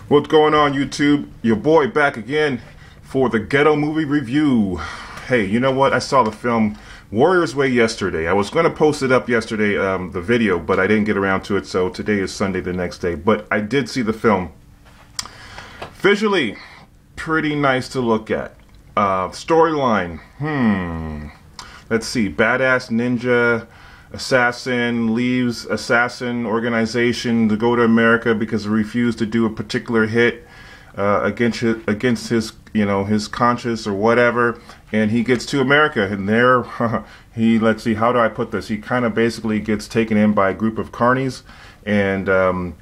What's going on, YouTube? Your boy back again for the Ghetto Movie Review. Hey, you know what? I saw the film Warrior's Way yesterday. I was going to post it up yesterday, the video, but I didn't get around to it, so today is Sunday the next day. But I did see the film. Visually, pretty nice to look at. Storyline, let's see. Badass ninja assassin leaves assassin organization to go to America because he refused to do a particular hit against his his conscience or whatever, and he gets to America, and there let's see, how do I put this? He kind of basically gets taken in by a group of carnies, and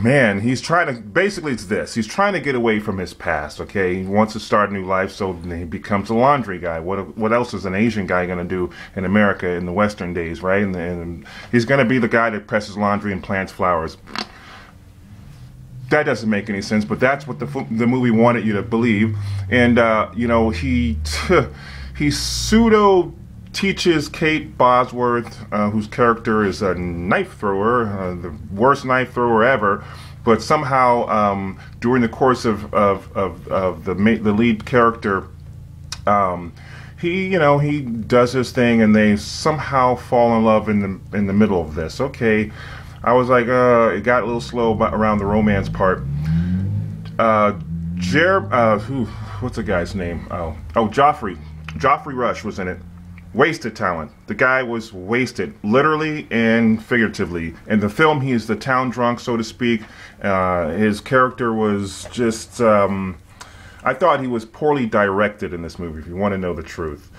man, he's trying to, basically it's this, he's trying to get away from his past. Okay, he wants to start a new life, so he becomes a laundry guy. What else is an Asian guy going to do in America in the Western days, right? And he's going to be the guy that presses laundry and plants flowers. That doesn't make any sense, but that's what the movie wanted you to believe. And he pseudo teaches Kate Bosworth, whose character is a knife thrower, the worst knife thrower ever, but somehow during the course of the lead character, he does his thing, and they somehow fall in love in the middle of this. Okay, I was like, it got a little slow around the romance part. What's the guy's name? Oh, Joffrey Rush was in it. Wasted talent. The guy was wasted, literally and figuratively. In the film, he's the town drunk, so to speak. His character was just, I thought he was poorly directed in this movie, if you want to know the truth.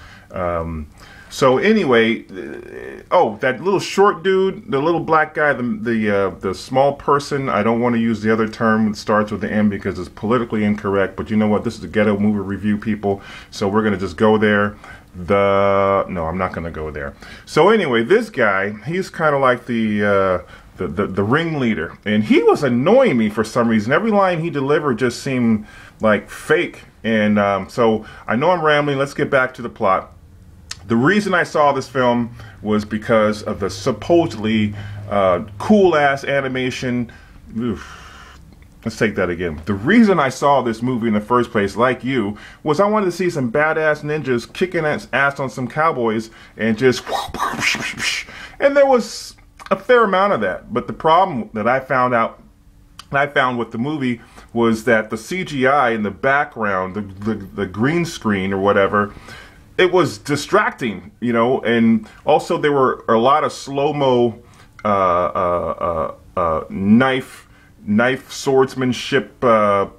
So anyway, that little short dude, the little black guy, the small person, I don't want to use the other term that starts with the M because it's politically incorrect, but you know what, this is a Ghetto Movie Review, people, so we're going to just go there. No, I'm not going to go there. So anyway, this guy, he's kind of like the ringleader, and he was annoying me for some reason. Every line he delivered just seemed like fake, and so I know I'm rambling. Let's get back to the plot. The reason I saw this film was because of the supposedly cool-ass animation. Oof. Let's take that again. The reason I saw this movie in the first place, like you, was I wanted to see some badass ninjas kicking ass on some cowboys and just... And there was a fair amount of that. But the problem that I found with the movie was that the CGI in the background, the green screen or whatever, it was distracting, and also there were a lot of slow-mo knife swordsmanship,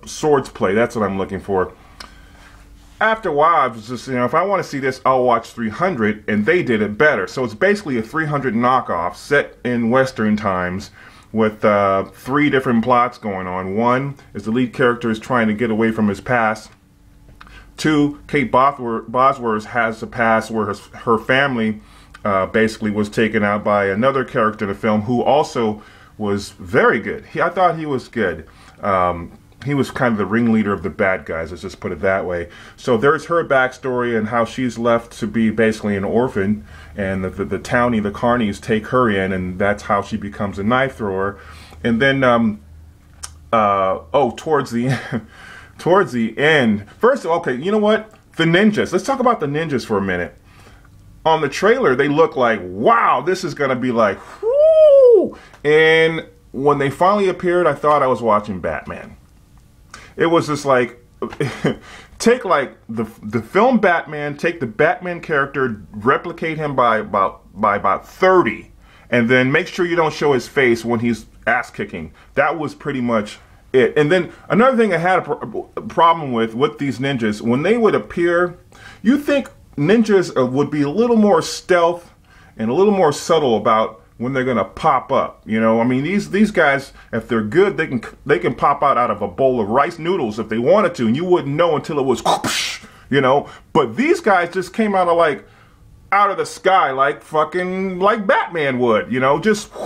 swords play. That's what I'm looking for. After a while, I was just, if I want to see this, I'll watch 300, and they did it better. So it's basically a 300 knockoff set in Western times with 3 different plots going on. One is the lead character is trying to get away from his past. 2, Kate Bosworth has a past where her family basically was taken out by another character in the film who also was very good. I thought he was good. He was kind of the ringleader of the bad guys, let's just put it that way. So there's her backstory and how she's left to be basically an orphan, and the townie, the carnies, take her in, and that's how she becomes a knife thrower. And then, towards the end, first, okay, you know what? The ninjas. Let's talk about the ninjas for a minute. On the trailer, they look like, wow, this is going to be like, whoo! And when they finally appeared, I thought I was watching Batman. It was just like, take like the film Batman, take the Batman character, replicate him by about 30, and then make sure you don't show his face when he's ass kicking. That was pretty much it. And then another thing I had a problem with these ninjas, when they would appear, you think ninjas would be a little more stealth and a little more subtle about when they're gonna pop up. I mean, these guys, if they're good, they can pop out of a bowl of rice noodles if they wanted to, and you wouldn't know until it was But these guys just came out of the sky like Batman would, just there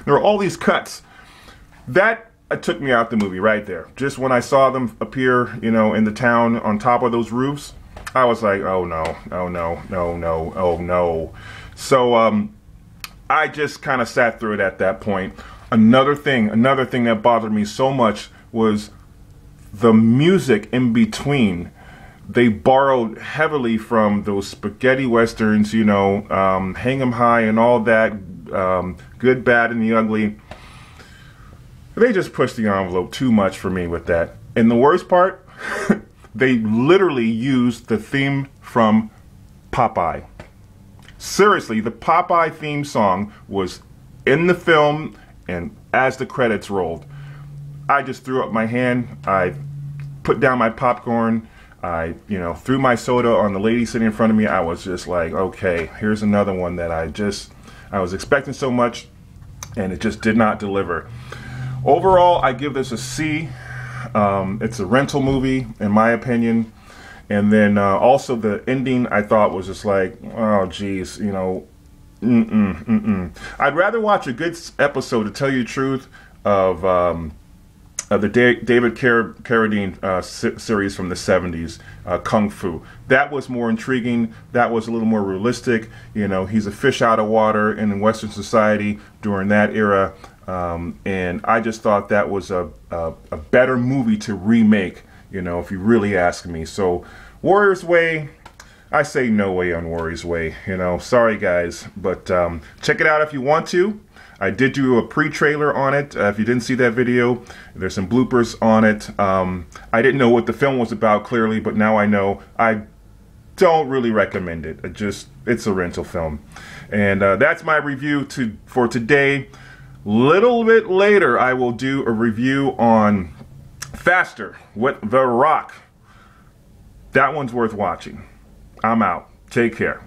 were all these cuts. That took me out the movie right there. Just when I saw them appear, in the town on top of those roofs, I was like, oh no, oh no, no, no, oh no. So I just kind of sat through it at that point. Another thing that bothered me so much was the music in between. They borrowed heavily from those spaghetti westerns, you know, Hang 'em High and all that, Good, Bad, and the Ugly. They just pushed the envelope too much for me with that. And the worst part, they literally used the theme from Popeye. Seriously, the Popeye theme song was in the film, and as the credits rolled, I just threw up my hand. I put down my popcorn. I, you know, threw my soda on the lady sitting in front of me. I was just like, okay, here's another one that I was expecting so much, and it just did not deliver. Overall, I give this a C. It's a rental movie, in my opinion. And then also the ending, I thought was just like, oh, geez, you know, I'd rather watch a good episode, to tell you the truth, of the David Carradine series from the 70s, Kung Fu. That was more intriguing. That was a little more realistic. You know, he's a fish out of water in Western society during that era. And I just thought that was a better movie to remake, you know, if you really ask me. So Warrior's Way, I say no way on Warrior's Way, you know. Sorry, guys. But check it out if you want to. I did do a pre-trailer on it. If you didn't see that video, there's some bloopers on it. I didn't know what the film was about clearly, but now I know. I don't really recommend it. It's a rental film. And that's my review for today. Little bit later, I will do a review on Faster with The Rock. That one's worth watching. I'm out. Take care.